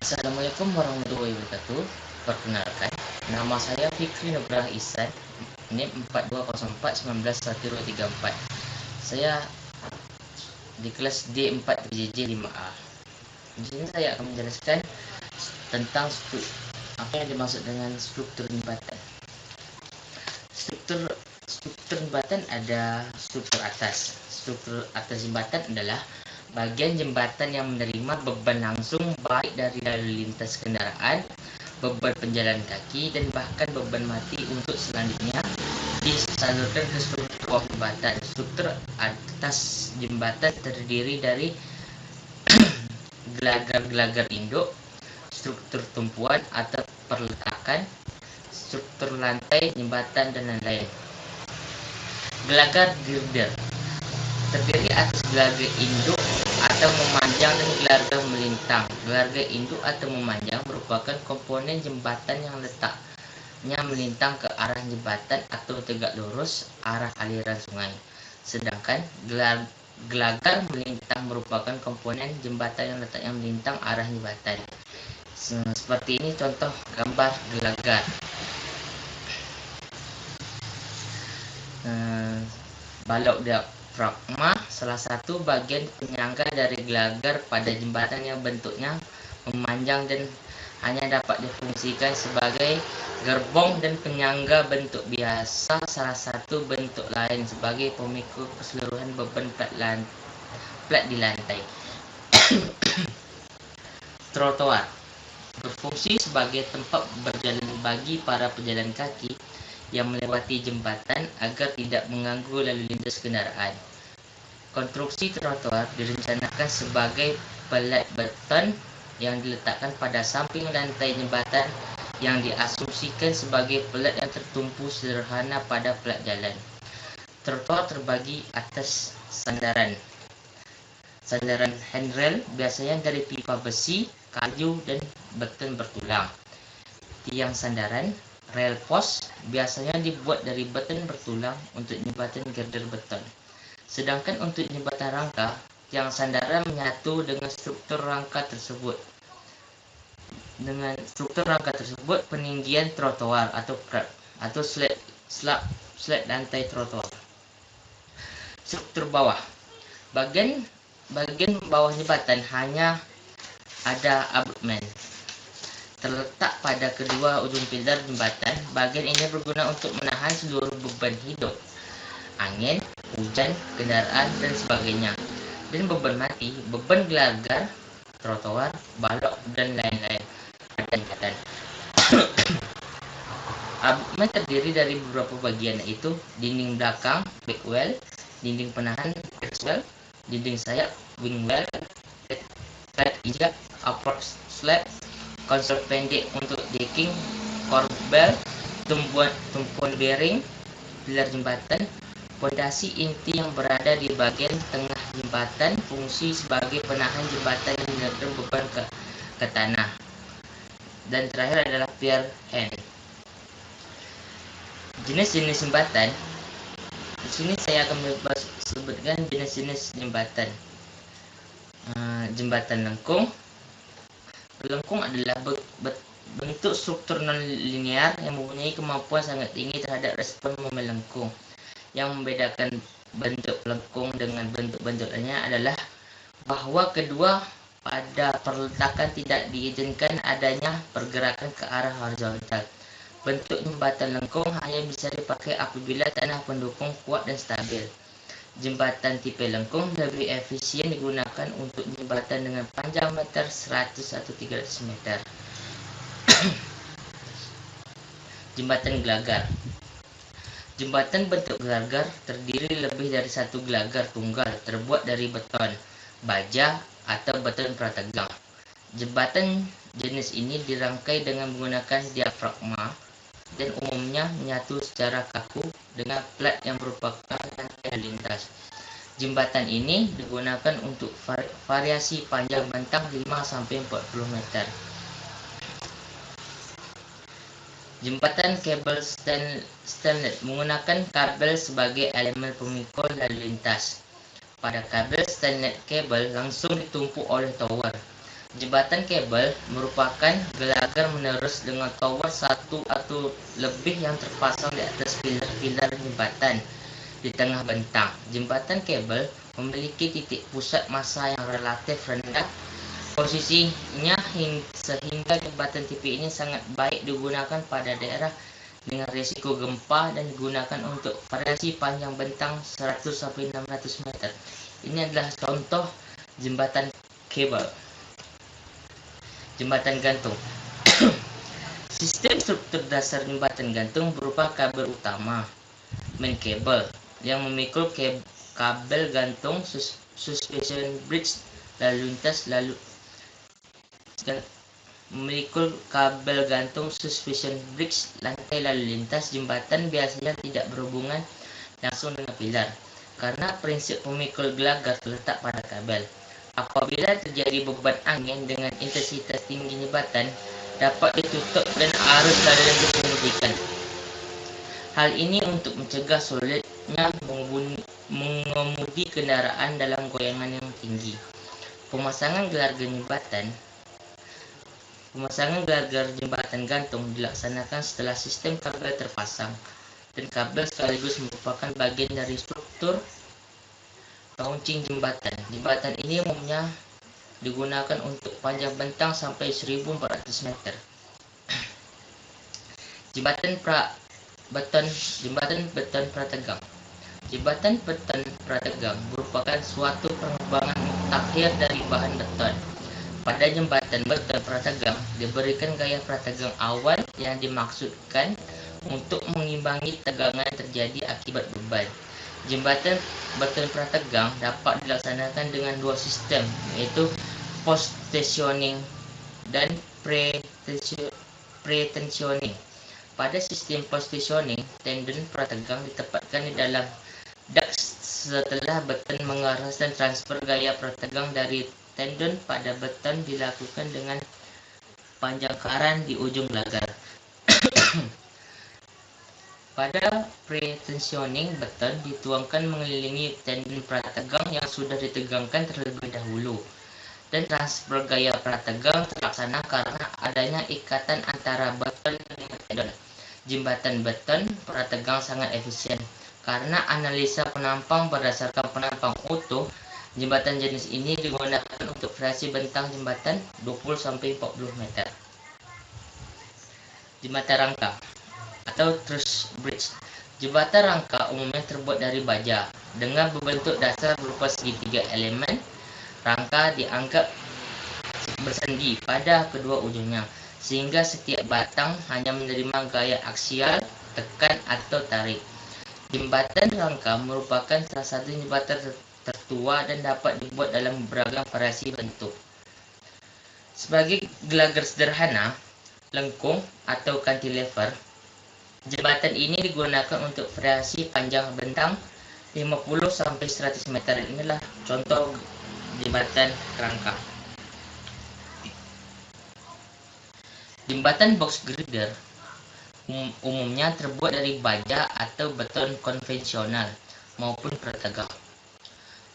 Assalamualaikum warahmatullahi wabarakatuh. Perkenalkan, nama saya Fikri Nugrah Ihsan, NIM 4204191034. Saya di kelas D4 PJJ 5A. Di sini saya akan menjelaskan tentang apa yang dimaksud dengan struktur jembatan. Struktur jembatan ada struktur atas. Struktur atas jembatan adalah bagian jembatan yang menerima beban langsung baik dari lalu lintas kendaraan, beban penjalan kaki, dan bahkan beban mati untuk selanjutnya disalurkan ke struktur bawah jembatan. Struktur atas jembatan terdiri dari gelagar-gelagar induk, struktur tumpuan atau perletakan, struktur lantai jembatan, dan lain-lain. Gelagar girder terdiri atas gelagar induk atau memanjang dan gelagar melintang. Gelagar induk atau memanjang merupakan komponen jembatan yang letaknya melintang ke arah jembatan atau tegak lurus arah aliran sungai. Sedangkan gelagar melintang merupakan komponen jembatan yang letaknya melintang arah jembatan. Seperti ini contoh gambar gelagar. Balok diafragma salah satu bagian penyangga dari gelagar pada jembatan yang bentuknya memanjang dan hanya dapat difungsikan sebagai gerbong dan penyangga bentuk biasa. Salah satu bentuk lain sebagai pemikul keseluruhan beban plat di lantai. Trotoar berfungsi sebagai tempat berjalan bagi para pejalan kaki yang melewati jembatan agar tidak mengganggu lalu lintas kendaraan. Konstruksi trotoar direncanakan sebagai pelat beton yang diletakkan pada samping lantai jembatan yang diasumsikan sebagai pelat yang tertumpu sederhana pada pelat jalan. Trotoar terbagi atas sandaran. Sandaran handrail biasanya dari pipa besi, kayu, dan beton bertulang. Tiang sandaran rail post biasanya dibuat dari beton bertulang untuk jembatan girder beton. Sedangkan untuk jembatan rangka, tiang sandaran menyatu dengan struktur rangka tersebut. Dengan struktur rangka tersebut, peninggian trotoar atau slab lantai trotoar. Struktur bawah. Bagian bawah jembatan hanya ada abutmen terletak pada kedua ujung pilar jembatan. Bagian ini berguna untuk menahan seluruh beban hidup, angin, hujan, kendaraan, dan sebagainya, dan beban mati, beban gelagar, trotoar, balok, dan lain-lain pada jembatan. Abutmen terdiri dari beberapa bagian, yaitu dinding belakang, back wall, dinding penahan, axwell, dinding sayap, wing wall, plat ijab, approach slab, konsol pendek untuk decking, corbel, tumpuan bearing, pilar jembatan, pondasi inti yang berada di bagian tengah jembatan, fungsi sebagai penahan jembatan yang menyerahkan beban ke tanah. Dan terakhir adalah pier hand. Jenis-jenis jembatan. Di sini saya akan sebutkan jenis-jenis jembatan. Jembatan lengkung. Lengkung adalah bentuk struktur non-linear yang mempunyai kemampuan sangat tinggi terhadap respon momen lengkung. Yang membedakan bentuk lengkung dengan bentuk-bentuk lainnya adalah bahwa kedua pada perletakan tidak diizinkan adanya pergerakan ke arah horizontal. Bentuk jembatan lengkung hanya bisa dipakai apabila tanah pendukung kuat dan stabil. Jembatan tipe lengkung lebih efisien digunakan untuk jembatan dengan panjang meter 100 atau 300 meter. Jembatan gelagar. Jembatan bentuk gelagar terdiri lebih dari satu gelagar tunggal terbuat dari beton, baja, atau beton prategang. Jembatan jenis ini dirangkai dengan menggunakan diafragma dan umumnya menyatu secara kaku dengan plat yang merupakan lantai lintas. Jembatan ini digunakan untuk variasi panjang bentang 5-40 meter. Jembatan kabel stainless menggunakan kabel sebagai elemen pemikul lalu lintas. Pada kabel stainless, kabel langsung ditumpuk oleh tower. Jembatan kabel merupakan gelagar menerus dengan tower satu atau lebih yang terpasang di atas pilar-pilar jembatan di tengah bentang. Jembatan kabel memiliki titik pusat massa yang relatif rendah. Posisinya sehingga jembatan tipe ini sangat baik digunakan pada daerah dengan risiko gempa dan digunakan untuk variasi panjang bentang 100-600 meter. Ini adalah contoh jembatan kabel. Jembatan gantung. Sistem struktur dasar jembatan gantung berupa kabel utama, main cable, yang memikul kabel gantung, suspension bridge, lalu lintas, memikul kabel gantung, suspension bridge, lantai lalu lintas. Jembatan biasanya tidak berhubungan langsung dengan pilar, karena prinsip pemikul gelagar terletak pada kabel. Apabila terjadi beban angin dengan intensitas tinggi, jembatan dapat ditutup dan arus lalu lintas dihentikan. Hal ini untuk mencegah sulitnya mengemudi kendaraan dalam goyangan yang tinggi. Pemasangan gelagar jembatan gantung dilaksanakan setelah sistem kabel terpasang, dan kabel sekaligus merupakan bagian dari struktur launching jembatan. Jembatan ini umumnya digunakan untuk panjang bentang sampai 1400 meter. Jembatan beton prategang. Jembatan beton prategang merupakan suatu pengembangan akhir dari bahan beton. Pada jembatan beton prategang diberikan gaya prategang awal yang dimaksudkan untuk mengimbangi tegangan yang terjadi akibat beban. Jembatan beton prategang dapat dilaksanakan dengan dua sistem, yaitu post tensioning dan pre-tensioning. Pada sistem post tensioning, tendon prategang ditempatkan di dalam ducts setelah beton mengeras, dan transfer gaya prategang dari tendon pada beton dilakukan dengan panjangkaran di ujung gelagar. Pada pre-tensioning, beton dituangkan mengelilingi tendon prategang yang sudah ditegangkan terlebih dahulu, dan transfer gaya prategang terlaksana karena adanya ikatan antara beton dengan tendon. Jembatan beton prategang sangat efisien karena analisa penampang berdasarkan penampang utuh. Jembatan jenis ini digunakan untuk variasi bentang jembatan 20-40 meter. Jembatan rangka atau truss bridge. Jembatan rangka umumnya terbuat dari baja dengan berbentuk dasar berupa segitiga elemen. Rangka dianggap bersendi pada kedua ujungnya, sehingga setiap batang hanya menerima gaya aksial, tekan atau tarik. Jembatan rangka merupakan salah satu jembatan tertua dan dapat dibuat dalam beragam variasi bentuk. Sebagai gelagar sederhana, lengkung atau cantilever, jembatan ini digunakan untuk variasi panjang bentang 50-100 meter. Inilah contoh jembatan rangka. Jembatan box girder umumnya terbuat dari baja atau beton konvensional maupun prategang.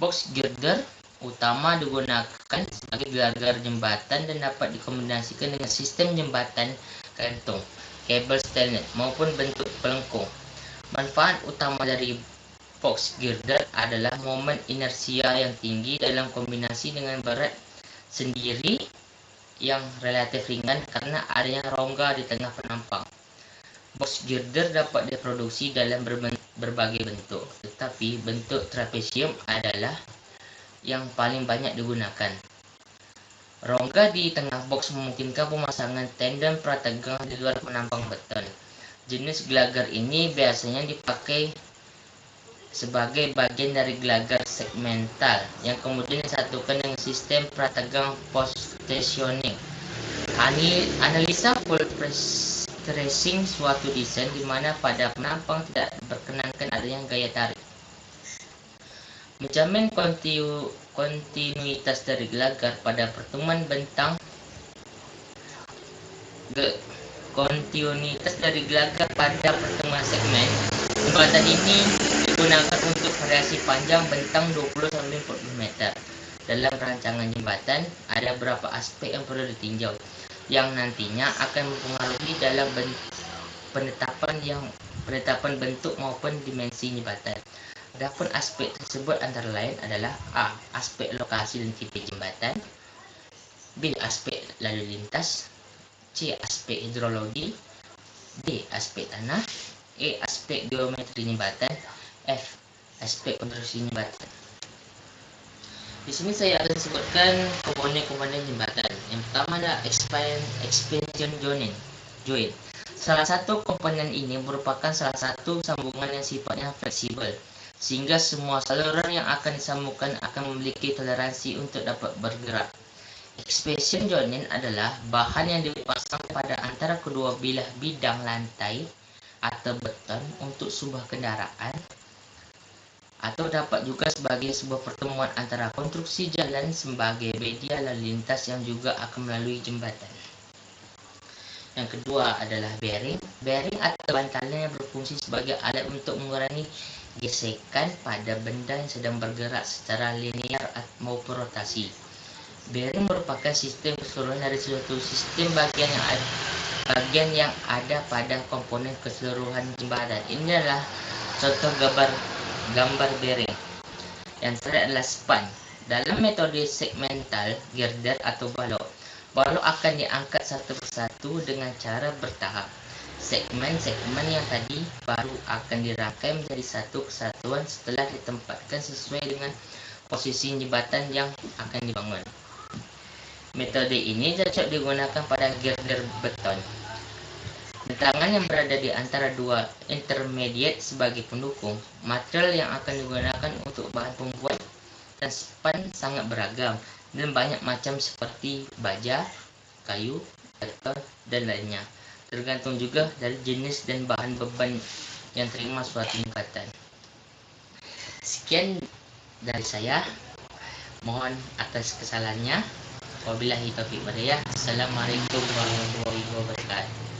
Box girder utama digunakan sebagai gelagar jembatan dan dapat dikombinasikan dengan sistem jembatan gantung, kabel stainless maupun bentuk pelengkung. Manfaat utama dari box girder adalah momen inersia yang tinggi dalam kombinasi dengan berat sendiri yang relatif ringan karena adanya rongga di tengah penampang. Box girder dapat diproduksi dalam berbagai bentuk, tetapi bentuk trapesium adalah yang paling banyak digunakan. Rongga di tengah box memungkinkan pemasangan tendon prategang di luar penampang beton. Jenis gelagar ini biasanya dipakai sebagai bagian dari gelagar segmental yang kemudian disatukan dengan sistem prategang post tensioning. Analisa full tracing suatu desain di mana pada penampang tidak diperkenankan adanya gaya tarik. Menjamin kontinuitas dari gelagar pada pertemuan bentang. Kontinuitas dari gelagar pada pertemuan segmen. Jembatan ini digunakan untuk variasi panjang bentang 20-40 meter. dalam rancangan jembatan, ada beberapa aspek yang perlu ditinjau yang nantinya akan mempengaruhi dalam penetapan bentuk maupun dimensi jembatan. Adapun aspek tersebut antara lain adalah A. Aspek lokasi dan tipe jembatan, B. Aspek lalu lintas, C. Aspek hidrologi, D. Aspek tanah, E. Aspek geometri jembatan, F. Aspek konstruksi jembatan. Di sini saya akan sebutkan komponen-komponen jembatan. Yang pertama adalah expansion joint. Salah satu komponen ini merupakan salah satu sambungan yang sifatnya fleksibel, sehingga semua saluran yang akan disambungkan akan memiliki toleransi untuk dapat bergerak. Expansion joint adalah bahan yang dipasang pada antara kedua bilah bidang lantai atau beton untuk sebuah kendaraan, atau dapat juga sebagai sebuah pertemuan antara konstruksi jalan sebagai media lalu lintas yang juga akan melalui jembatan. Yang kedua adalah bearing. Bearing atau bantalan yang berfungsi sebagai alat untuk mengurangi gesekan pada benda yang sedang bergerak secara linear maupun rotasi. Bearing merupakan sistem keseluruhan dari suatu sistem bagian yang ada pada komponen keseluruhan jembatan. Ini adalah contoh gambar bearing. Yang terakhir adalah span. Dalam metode segmental girder atau balok akan diangkat satu persatu dengan cara bertahap. Segmen-segmen yang tadi baru akan dirangkai menjadi satu kesatuan setelah ditempatkan sesuai dengan posisi jembatan yang akan dibangun. Metode ini cocok digunakan pada girder beton. Bentangan yang berada di antara dua intermediate sebagai pendukung. Material yang akan digunakan untuk bahan pembuat dan span sangat beragam dan banyak macam seperti baja, kayu, beton, dan lainnya. Tergantung juga dari jenis dan bahan beban yang terima suatu jembatan. Sekian dari saya. Mohon atas kesalahannya. Wabillahi taufiq walhidayah. Assalamualaikum warahmatullahi wabarakatuh.